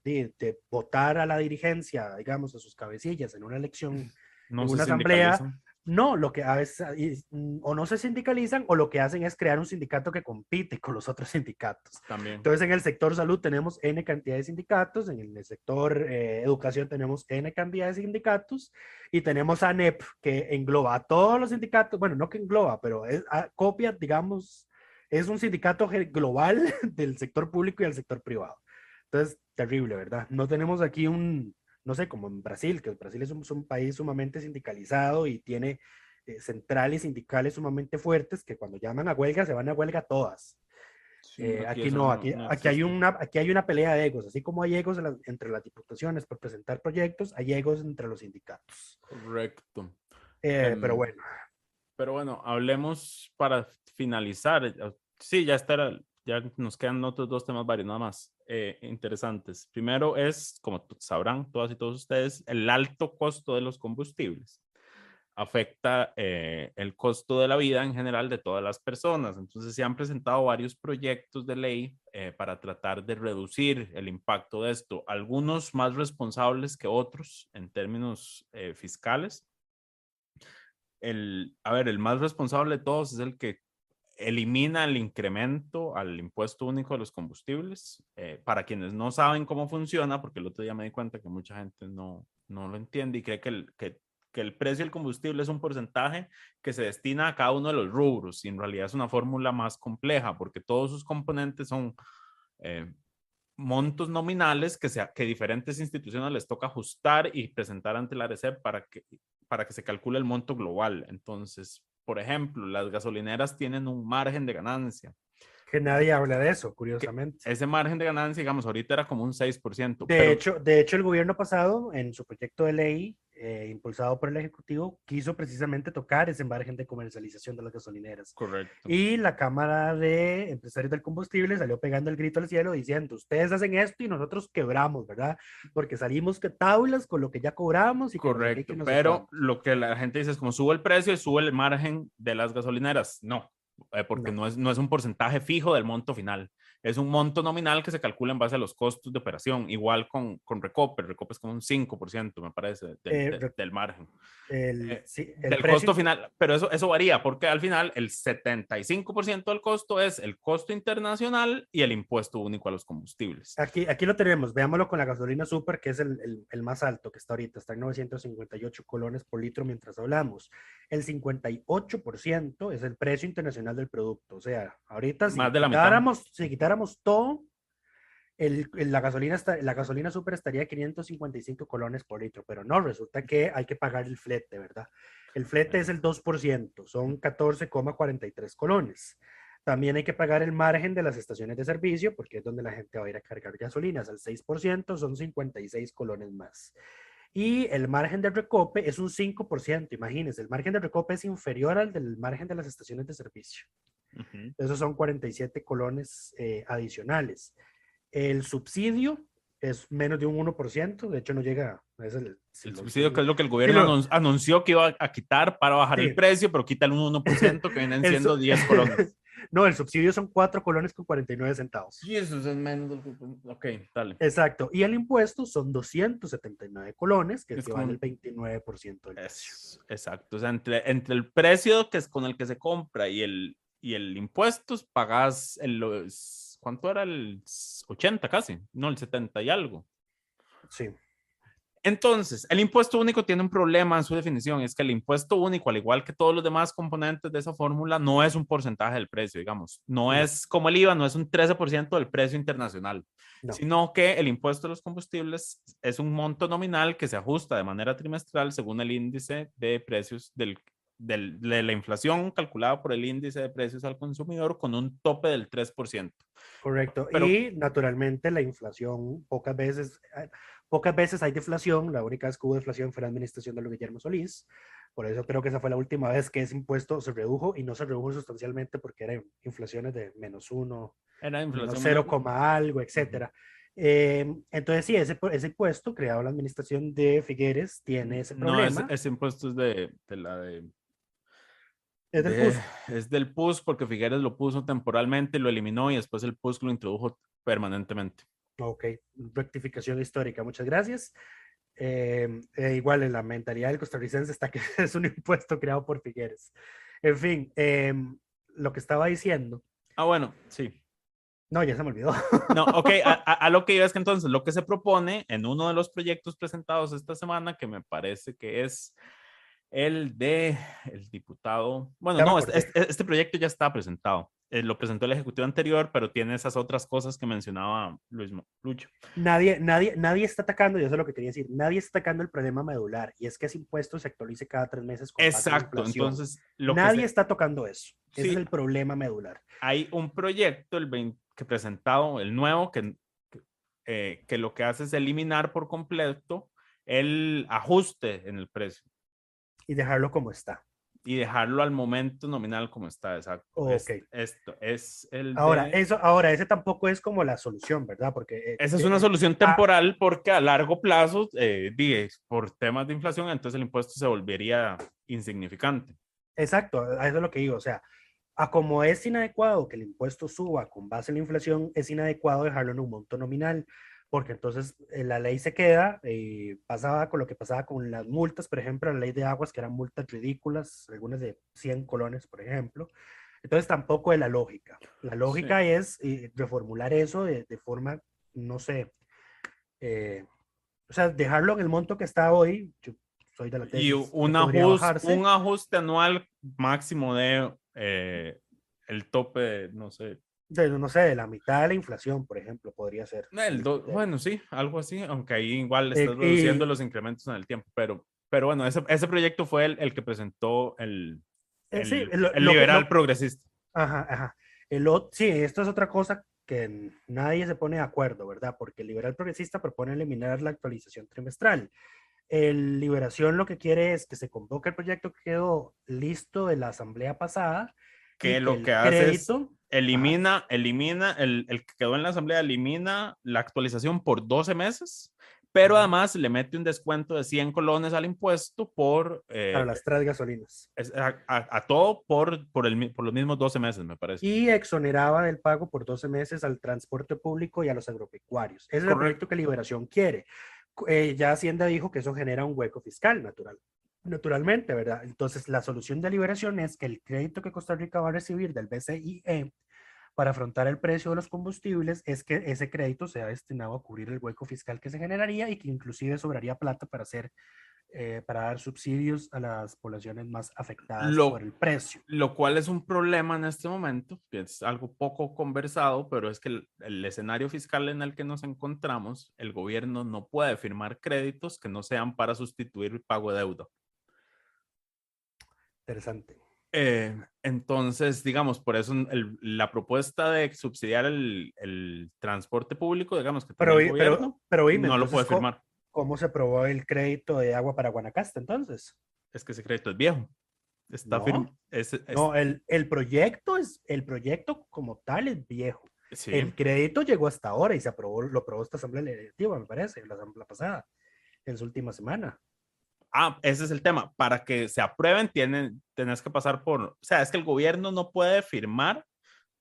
votar a la dirigencia, digamos, a sus cabecillas en una elección, no en se una asamblea, sindicalizan. no, lo que a veces o no se sindicalizan o lo que hacen es crear un sindicato que compite con los otros sindicatos. También. Entonces en el sector salud tenemos N cantidad de sindicatos, en el sector educación tenemos N cantidad de sindicatos y tenemos ANEP que engloba a todos los sindicatos, bueno, no que engloba, pero copia, digamos, es un sindicato global del sector público y del sector privado. Entonces, terrible, ¿verdad? No tenemos aquí no sé, como en Brasil, que Brasil es un país sumamente sindicalizado y tiene centrales sindicales sumamente fuertes que cuando llaman a huelga se van a huelga todas. Sí, aquí no, aquí hay una pelea de egos, así como hay egos entre las diputaciones por presentar proyectos, hay egos entre los sindicatos. Correcto. Pero bueno. Pero bueno, hablemos para finalizar. Sí, ya nos quedan otros dos temas varios nada más interesantes. Primero es, como sabrán todas y todos ustedes, el alto costo de los combustibles afecta el costo de la vida en general de todas las personas. Entonces se han presentado varios proyectos de ley para tratar de reducir el impacto de esto, algunos más responsables que otros en términos fiscales. El más responsable de todos es el que elimina el incremento al impuesto único de los combustibles. Para quienes no saben cómo funciona, porque el otro día me di cuenta que mucha gente no lo entiende y cree que el precio del combustible es un porcentaje que se destina a cada uno de los rubros, y en realidad es una fórmula más compleja porque todos sus componentes son montos nominales que diferentes instituciones les toca ajustar y presentar ante la ARECEP para que se calcule el monto global. Entonces, por ejemplo, las gasolineras tienen un margen de ganancia. Que nadie habla de eso, curiosamente. Ese margen de ganancia, digamos, ahorita era como un 6%. De hecho, el gobierno pasado, en su proyecto de ley, impulsado por el Ejecutivo, quiso precisamente tocar ese margen de comercialización de las gasolineras. Correcto. Y la Cámara de Empresarios del Combustible salió pegando el grito al cielo diciendo, ustedes hacen esto y nosotros quebramos, ¿verdad? Porque salimos que tablas con lo que ya cobramos. Y correcto, pero lo que la gente dice es como sube el precio y sube el margen de las gasolineras. No. Porque no es un porcentaje fijo del monto final, es un monto nominal que se calcula en base a los costos de operación, igual con Recope. Recope es como un 5%, me parece, del margen. Del costo final, pero eso varía, porque al final el 75% del costo es el costo internacional y el impuesto único a los combustibles. Aquí lo tenemos, veámoslo con la gasolina super, que es el más alto que está ahorita, está en 958 colones por litro mientras hablamos. El 58% es el precio internacional del producto, o sea, ahorita si quitáramos todo, la gasolina super estaría a 555 colones por litro, pero no, resulta que hay que pagar el flete, ¿verdad? El flete es el 2%, son 14,43 colones. También hay que pagar el margen de las estaciones de servicio, porque es donde la gente va a ir a cargar gasolinas, al 6%, son 56 colones más. Y el margen de Recope es un 5%, imagínense, el margen de Recope es inferior al del margen de las estaciones de servicio. Esos son 47 colones adicionales. El subsidio es menos de un 1%, de hecho no llega a el subsidio, que es lo que el gobierno anunció que iba a quitar para bajar el precio, pero quita el 1% que vienen siendo 10 colones. No, el subsidio son 4 colones con 49 centavos. Y eso es menos. Ok, dale. Exacto. Y el impuesto son 279 colones, que equivale al 29% del precio. Exacto. O sea, entre el precio que es con el que se compra y el impuesto, pagas ¿cuánto era? El 80 casi, no, el 70 y algo. Sí. Entonces, el impuesto único tiene un problema en su definición, es que el impuesto único, al igual que todos los demás componentes de esa fórmula, no es un porcentaje del precio, digamos. No es como el IVA, no es un 13% del precio internacional, sino que el impuesto de los combustibles es un monto nominal que se ajusta de manera trimestral según el índice de precios del de la inflación calculada por el índice de precios al consumidor con un tope del 3%. Correcto. Pero, y naturalmente la inflación, pocas veces hay deflación. La única vez que hubo deflación fue la administración de Guillermo Solís. Por eso creo que esa fue la última vez que ese impuesto se redujo, y no se redujo sustancialmente porque eran inflaciones de -1, era inflación -0, algo, etcétera. Entonces sí, ese impuesto creado en la administración de Figueres tiene ese problema. No, ese impuesto es de Es del PUS. Es del PUS, porque Figueres lo puso temporalmente, lo eliminó y después el PUS lo introdujo permanentemente. Ok, rectificación histórica, muchas gracias. Igual en la mentalidad del costarricense está que es un impuesto creado por Figueres. En fin, lo que estaba diciendo. Ah, bueno, sí. No, ya se me olvidó. No, ok, a lo que iba es que entonces lo que se propone en uno de los proyectos presentados esta semana, que me parece que es el de el diputado, bueno, no, este proyecto ya está presentado. Lo presentó el ejecutivo anterior, pero tiene esas otras cosas que mencionaba Lucho. Nadie está atacando, yo sé lo que quería decir, nadie está atacando el problema medular, y es que ese impuesto se actualice cada 3 meses con base en la Exacto, inflación. entonces nadie está tocando eso. Sí, ese es el problema medular. Hay un proyecto que presentado, el nuevo, que lo que hace es eliminar por completo el ajuste en el precio. Y dejarlo como está. Y dejarlo al momento nominal como está, exacto. Okay. Esto es el Ahora, ese tampoco es como la solución, ¿verdad? Porque esa es una solución temporal, porque a largo plazo, por temas de inflación, entonces el impuesto se volvería insignificante. Exacto, a eso es lo que digo. O sea, a como es inadecuado que el impuesto suba con base en la inflación, es inadecuado dejarlo en un monto nominal, porque entonces la ley se queda, pasaba con lo que pasaba con las multas, por ejemplo, la ley de aguas, que eran multas ridículas, algunas de 100 colones, por ejemplo. Entonces tampoco es la lógica. La lógica sí es reformular eso de forma, no sé, o sea, dejarlo en el monto que está hoy. Yo soy de la tesis, y un ajuste anual máximo de el tope, no sé. De la mitad de la inflación, por ejemplo, podría ser. Bueno, sí, algo así, aunque ahí igual estás reduciendo los incrementos en el tiempo, pero bueno, ese proyecto fue el que presentó el liberal progresista. Ajá. Sí, esto es otra cosa que nadie se pone de acuerdo, ¿verdad? Porque el liberal progresista propone eliminar la actualización trimestral. El Liberación lo que quiere es que se convoque el proyecto que quedó listo de la asamblea pasada, que lo que hace es elimina el que quedó en la asamblea, elimina la actualización por 12 meses, pero además le mete un descuento de 100 colones al impuesto para las 3 gasolinas. A todo por los mismos 12 meses, me parece. Y exoneraba del pago por 12 meses al transporte público y a los agropecuarios. Ese es el proyecto que Liberación quiere. Ya Hacienda dijo que eso genera un hueco fiscal naturalmente, ¿verdad? Entonces, la solución de Liberación es que el crédito que Costa Rica va a recibir del BCIE para afrontar el precio de los combustibles, es que ese crédito sea destinado a cubrir el hueco fiscal que se generaría, y que inclusive sobraría plata para dar subsidios a las poblaciones más afectadas por el precio. Lo cual es un problema en este momento, que es algo poco conversado, pero es que el escenario fiscal en el que nos encontramos, el gobierno no puede firmar créditos que no sean para sustituir el pago de deuda. Interesante. Entonces, digamos, por eso la propuesta de subsidiar el transporte público, digamos, que tiene el gobierno, no lo puede firmar. ¿Cómo se aprobó el crédito de agua para Guanacaste entonces? Es que ese crédito es viejo. Está no, el proyecto como tal es viejo. Sí. El crédito llegó hasta ahora y lo aprobó esta asamblea legislativa, me parece, la asamblea pasada, en su última semana. Ese es el tema. Para que se aprueben, tenés que pasar o sea, es que el gobierno no puede firmar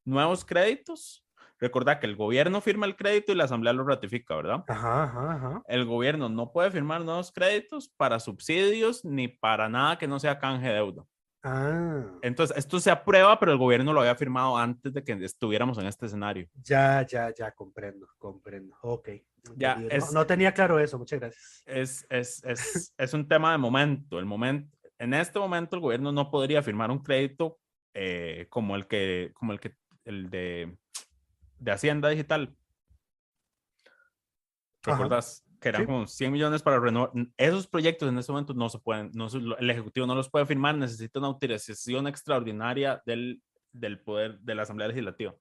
nuevos créditos. Recordad que el gobierno firma el crédito y la asamblea lo ratifica, ¿verdad? Ajá. El gobierno no puede firmar nuevos créditos para subsidios ni para nada que no sea canje de deuda. Entonces, esto se aprueba, pero el gobierno lo había firmado antes de que estuviéramos en este escenario. Ya, comprendo. Ok. No tenía claro eso, muchas gracias. Es un tema de momento. En este momento el gobierno no podría firmar un crédito como el de Hacienda Digital. ¿Recordás? que eran Sí. como 100 millones para renovar. Esos proyectos en este momento no se pueden, el Ejecutivo no los puede firmar, necesita una autorización extraordinaria del poder de la Asamblea Legislativa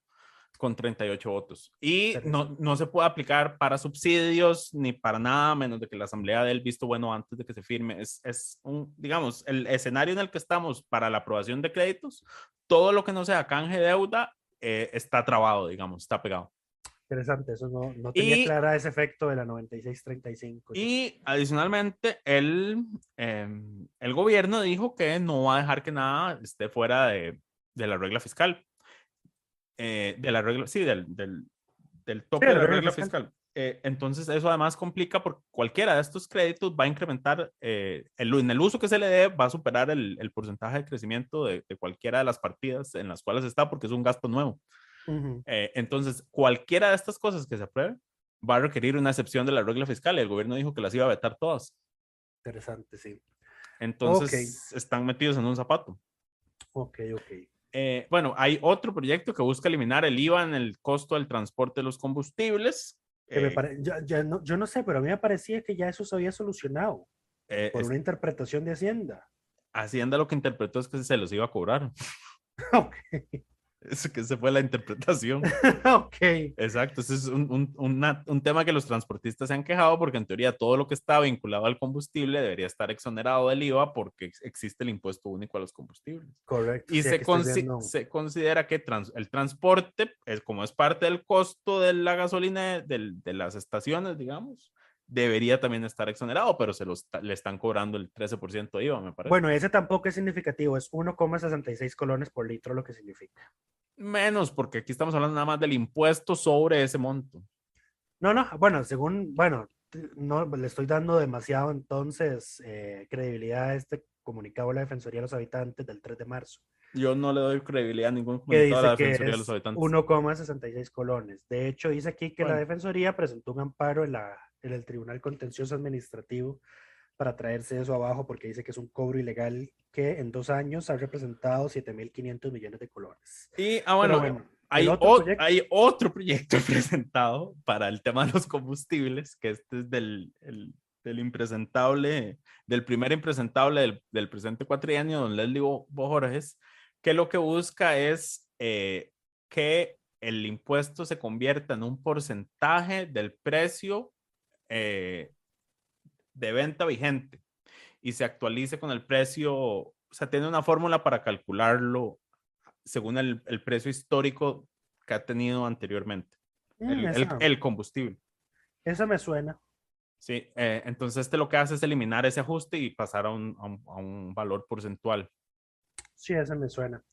con 38 votos. Y no se puede aplicar para subsidios ni para nada, menos de que la Asamblea dé el visto bueno antes de que se firme. Es digamos, el escenario en el que estamos para la aprobación de créditos, todo lo que no sea canje de deuda está trabado, digamos, está pegado. Interesante, eso no tenía clara ese efecto de la 9635. Y adicionalmente, el gobierno dijo que no va a dejar que nada esté fuera de la regla fiscal. De la regla, sí, del tope de la regla fiscal. Entonces, eso además complica porque cualquiera de estos créditos va a incrementar, en el uso que se le dé, va a superar el porcentaje de crecimiento de cualquiera de las partidas en las cuales está, porque es un gasto nuevo. Entonces, cualquiera de estas cosas que se apruebe va a requerir una excepción de la regla fiscal y el gobierno dijo que las iba a vetar todas. Interesante, sí. Entonces, están metidos en un zapato. Ok. Bueno, hay otro proyecto que busca eliminar el IVA en el costo del transporte de los combustibles. Yo no sé, pero a mí me parecía que ya eso se había solucionado por una interpretación de Hacienda. Hacienda lo que interpretó es que se los iba a cobrar. Ok. Eso que se fue la interpretación. Ok. Exacto, ese es un tema que los transportistas se han quejado porque en teoría todo lo que está vinculado al combustible debería estar exonerado del IVA porque existe el impuesto único a los combustibles. Correcto. Y sí, se considera que el transporte, como es parte del costo de la gasolina de las estaciones, digamos, debería también estar exonerado, pero le están cobrando el 13% de IVA, me parece. Bueno, ese tampoco es significativo, es 1,66 colones por litro lo que significa. Menos, porque aquí estamos hablando nada más del impuesto sobre ese monto. No, bueno, no le estoy dando demasiado entonces credibilidad a este comunicado de la Defensoría de los Habitantes del 3 de marzo. Yo no le doy credibilidad a ningún Que comunicado de la dice que Defensoría de es los Habitantes. 1,66 colones. De hecho, dice aquí que Bueno. la Defensoría presentó un amparo en el Tribunal Contencioso Administrativo para traerse eso abajo porque dice que es un cobro ilegal que en 2 años ha representado 7.500 millones de colones. Y, bueno, hay otro proyecto presentado para el tema de los combustibles, que este es del impresentable, del primer impresentable del presente cuatrienio, don Leslie Bojorges, que lo que busca es que el impuesto se convierta en un porcentaje del precio de venta vigente y se actualice con el precio, o sea, tiene una fórmula para calcularlo según el precio histórico que ha tenido anteriormente, el combustible. Eso me suena. Sí, entonces lo que hace es eliminar ese ajuste y pasar a un valor porcentual. Sí, eso me suena.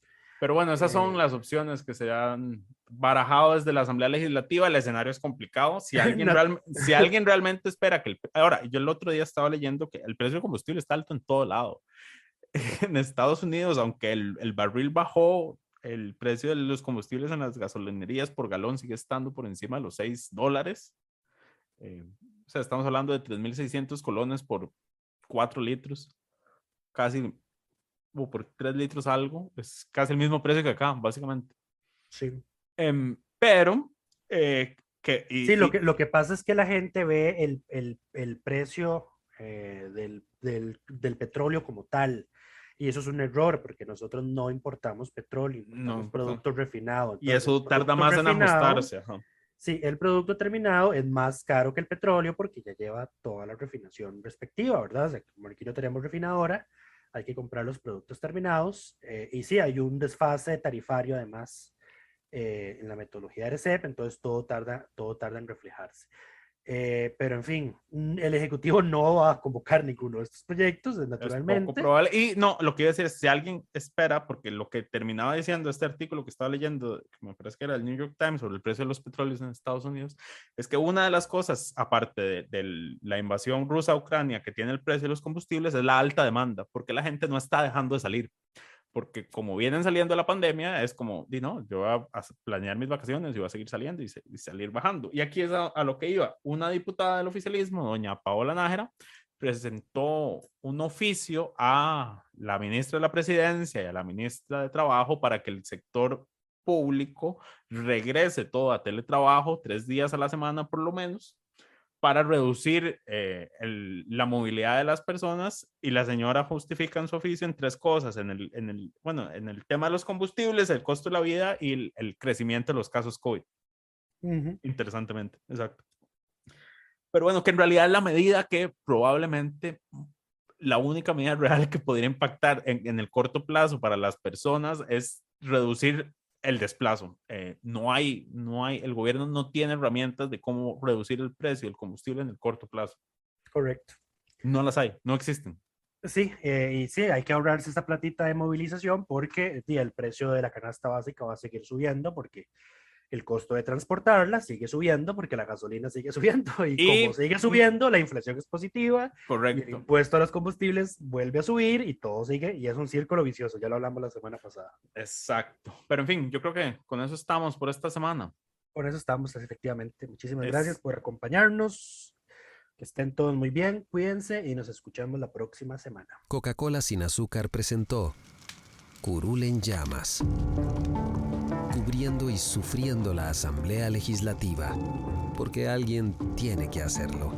Pero bueno, esas son las opciones que se han barajado desde la Asamblea Legislativa. El escenario es complicado. Si alguien, si alguien realmente espera que... Ahora, yo el otro día estaba leyendo que el precio del combustible está alto en todo lado. En Estados Unidos, aunque el barril bajó, el precio de los combustibles en las gasolinerías por galón sigue estando por encima de los $6. O sea, estamos hablando de 3.600 colones por 4 litros. Casi... por 3 litros algo, es casi el mismo precio que acá, básicamente. Sí. Pero, lo que pasa es que la gente ve el precio del petróleo como tal, y eso es un error, porque nosotros no importamos petróleo, importamos productos refinados. Entonces, y eso tarda más en ajustarse. Ajá. Sí, el producto terminado es más caro que el petróleo porque ya lleva toda la refinación respectiva, ¿verdad? O sea, como aquí no tenemos refinadora, hay que comprar los productos terminados y sí, hay un desfase tarifario además en la metodología de RCEP, entonces todo tarda en reflejarse. Pero en fin, el Ejecutivo no va a convocar ninguno de estos proyectos, naturalmente. Es poco probable. Y no, lo que iba a decir es, si alguien espera, porque lo que terminaba diciendo este artículo que estaba leyendo, que me parece que era el New York Times, sobre el precio de los petróleos en Estados Unidos, es que una de las cosas, aparte de la invasión rusa a Ucrania, que tiene el precio de los combustibles, es la alta demanda, porque la gente no está dejando de salir. Porque como vienen saliendo de la pandemia, es como, no, yo voy a planear mis vacaciones y voy a seguir saliendo y salir bajando. Y aquí es a lo que iba. Una diputada del oficialismo, doña Paola Nájera, presentó un oficio a la ministra de la Presidencia y a la ministra de Trabajo para que el sector público regrese todo a teletrabajo 3 días a la semana por lo menos, para reducir la movilidad de las personas, y la señora justifica en su oficio en 3 cosas, en el tema de los combustibles, el costo de la vida y el crecimiento de los casos COVID. Interesantemente, exacto. Pero bueno, que en realidad la medida que probablemente, la única medida real que podría impactar en el corto plazo para las personas es reducir el desplazo. El gobierno no tiene herramientas de cómo reducir el precio del combustible en el corto plazo. Correcto. No las hay, no existen. Sí, y sí, hay que ahorrarse esta platita de movilización porque el precio de la canasta básica va a seguir subiendo porque el costo de transportarla sigue subiendo porque la gasolina sigue subiendo y como sigue subiendo, la inflación es positiva. Correcto. Y el impuesto a los combustibles vuelve a subir y todo sigue y es un círculo vicioso, ya lo hablamos la semana pasada. Exacto. Pero en fin, yo creo que con eso estamos por esta semana. Con eso estamos, efectivamente. Muchísimas gracias por acompañarnos. Que estén todos muy bien, cuídense y nos escuchamos la próxima semana. Coca-Cola sin azúcar presentó Curul en llamas, cubriendo y sufriendo la Asamblea Legislativa, porque alguien tiene que hacerlo.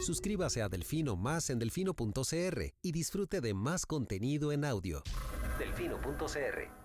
Suscríbase a Delfino Más en delfino.cr y disfrute de más contenido en audio. Delfino.cr